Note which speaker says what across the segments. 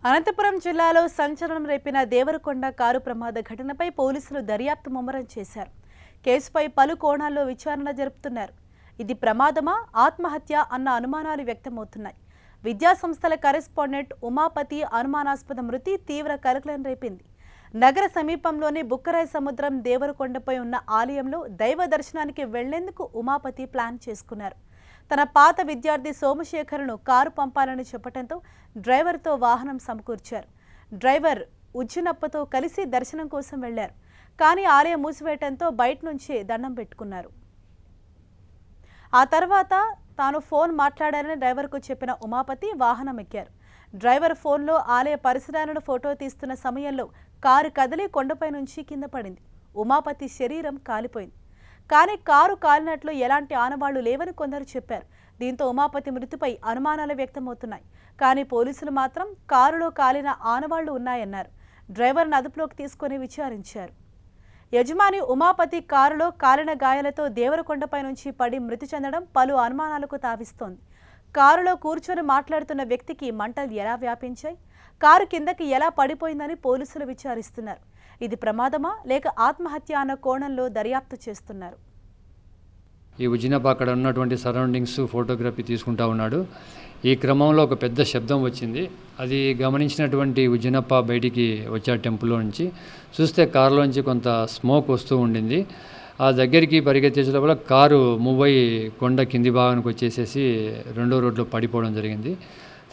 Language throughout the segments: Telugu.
Speaker 1: అనంతపురం జిల్లాలో సంచలనం రేపిన దేవరకొండ కారు ప్రమాద ఘటనపై పోలీసులు దర్యాప్తు ముమ్మరం చేశారు. కేసుపై పలు కోణాల్లో విచారణ జరుపుతున్నారు. ఇది ప్రమాదమా, ఆత్మహత్య అన్న అనుమానాలు వ్యక్తమవుతున్నాయి. విద్యాసంస్థల కరెస్పాండెంట్ ఉమాపతి అనుమానాస్పద మృతి తీవ్ర కలకలం రేపింది. నగర సమీపంలోని బుక్కరాయి సముద్రం దేవరకొండపై ఉన్న ఆలయంలో దైవ దర్శనానికి వెళ్లేందుకు ఉమాపతి ప్లాన్ చేసుకున్నారు. తన పాత విద్యార్థి సోమశేఖర్ను కారు పంపాలని చెప్పడంతో డ్రైవర్తో వాహనం సమకూర్చారు. డ్రైవర్ ఉజ్జునప్పతో కలిసి దర్శనం కోసం వెళ్లారు. కానీ ఆలయం మూసివేయడంతో బయట నుంచి దండం పెట్టుకున్నారు. ఆ తర్వాత తాను ఫోన్ మాట్లాడారని డ్రైవర్కు చెప్పిన ఉమాపతి వాహనం ఎక్కారు. డ్రైవర్ ఫోన్లో ఆలయ పరిసరాలను ఫోటో తీస్తున్న సమయంలో కారు కదిలి కొండపై నుంచి కింద పడింది. ఉమాపతి శరీరం కాలిపోయింది. కానీ కారు కాలినట్లు ఎలాంటి ఆనవాళ్లు లేవని కొందరు చెప్పారు. దీంతో ఉమాపతి మృతిపై అనుమానాలు వ్యక్తమవుతున్నాయి. కానీ పోలీసులు మాత్రం కారులో కాలిన ఆనవాళ్లు ఉన్నాయన్నారు. డ్రైవర్ను అదుపులోకి తీసుకుని విచారించారు. యజమాని ఉమాపతి కారులో కాలిన గాయాలతో దేవరకొండపై నుంచి పడి మృతి చెందడం పలు అనుమానాలకు తావిస్తోంది. కారులో కూర్చొని మాట్లాడుతున్న వ్యక్తికి మంటలు ఎలా వ్యాపించాయి, కారు కిందకి ఎలా పడిపోయిందని పోలీసులు విచారిస్తున్నారు. ఇది ప్రమాదమా లేక ఆత్మహత్య అన్న కోణంలో దర్యాప్తు చేస్తున్నారు.
Speaker 2: ఈ ఉజ్జినప్ప అక్కడ ఉన్నటువంటి సరౌండింగ్స్ ఫోటోగ్రఫీ తీసుకుంటా ఉన్నాడు. ఈ క్రమంలో ఒక పెద్ద శబ్దం వచ్చింది. అది గమనించినటువంటి ఉజ్జినప్ప బయటికి వచ్చాడు టెంపుల్లో నుంచి. చూస్తే కారులోంచి కొంత స్మోక్ వస్తూ ఉండింది. ఆ దగ్గరికి పరిగెత్తేసే లోపల కారు మూవ్ అయ్యి కొండ కింది భాగానికి వచ్చేసేసి రెండో రోడ్లో పడిపోవడం జరిగింది.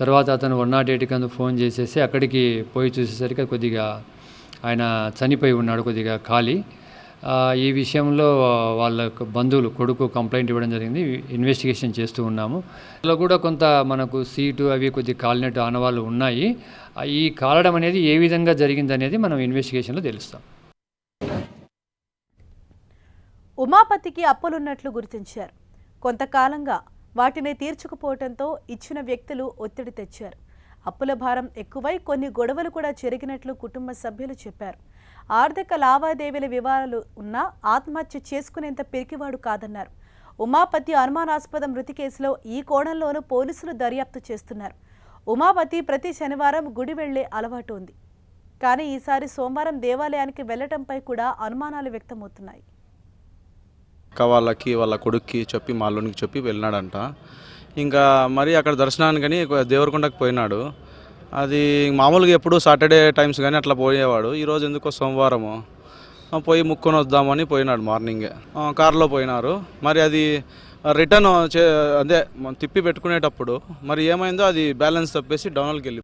Speaker 2: తర్వాత అతను 108 కి ఫోన్ చేసేసి అక్కడికి పోయి చూసేసరికి కొద్దిగా ఆయన చనిపోయి ఉన్నాడు, కొద్దిగా ఖాళీ. ఈ విషయంలో వాళ్ళ బంధువులు కొడుకు కంప్లైంట్ ఇవ్వడం జరిగింది. ఇన్వెస్టిగేషన్ చేస్తూ ఉన్నాము. అందులో కూడా కొంత మనకు సీటు అవి కొద్దిగా కాలినట్టు ఆనవాళ్ళు ఉన్నాయి. ఈ కాలడం అనేది ఏ విధంగా జరిగింది అనేది మనం ఇన్వెస్టిగేషన్లో తెలుస్తాం.
Speaker 1: ఉమాపతికి అప్పులున్నట్లు గుర్తించారు. కొంతకాలంగా వాటిని తీర్చుకుపోవడంతో ఇచ్చిన వ్యక్తులు ఒత్తిడి తెచ్చారు. అప్పుల భారం ఎక్కువై కొన్ని గొడవలు కూడా జరిగినట్లు కుటుంబ సభ్యులు చెప్పారు. ఆర్థిక లావాదేవీల వివరాలు ఉన్నా ఆత్మహత్య చేసుకునేంత పిరికివాడు కాదన్నారు. ఉమాపతి అనుమానాస్పద మృతి కేసులో ఈ కోణంలోనూ పోలీసులు దర్యాప్తు చేస్తున్నారు. ఉమాపతి ప్రతి శనివారం గుడి వెళ్లే అలవాటు ఉంది. కానీ ఈసారి సోమవారం దేవాలయానికి వెళ్లటంపై కూడా అనుమానాలు వ్యక్తమవుతున్నాయి.
Speaker 3: వాళ్ళకి వాళ్ళ కొడుక్కి చెప్పి మాలోనికి చెప్పి వెళ్ళినాడంట. ఇంకా మరి అక్కడ దర్శనానికి కానీ దేవరకొండకు పోయినాడు. అది మామూలుగా ఎప్పుడు సాటర్డే టైమ్స్ కానీ అట్లా పోయేవాడు. ఈరోజు ఎందుకో సోమవారము పోయి ముక్కొని వద్దామని పోయినాడు. మార్నింగే కారులో పోయినారు. మరి అది రిటర్న్ అదే తిప్పి పెట్టుకునేటప్పుడు మరి ఏమైందో అది బ్యాలెన్స్ తప్పేసి డౌన్లోకి వెళ్ళి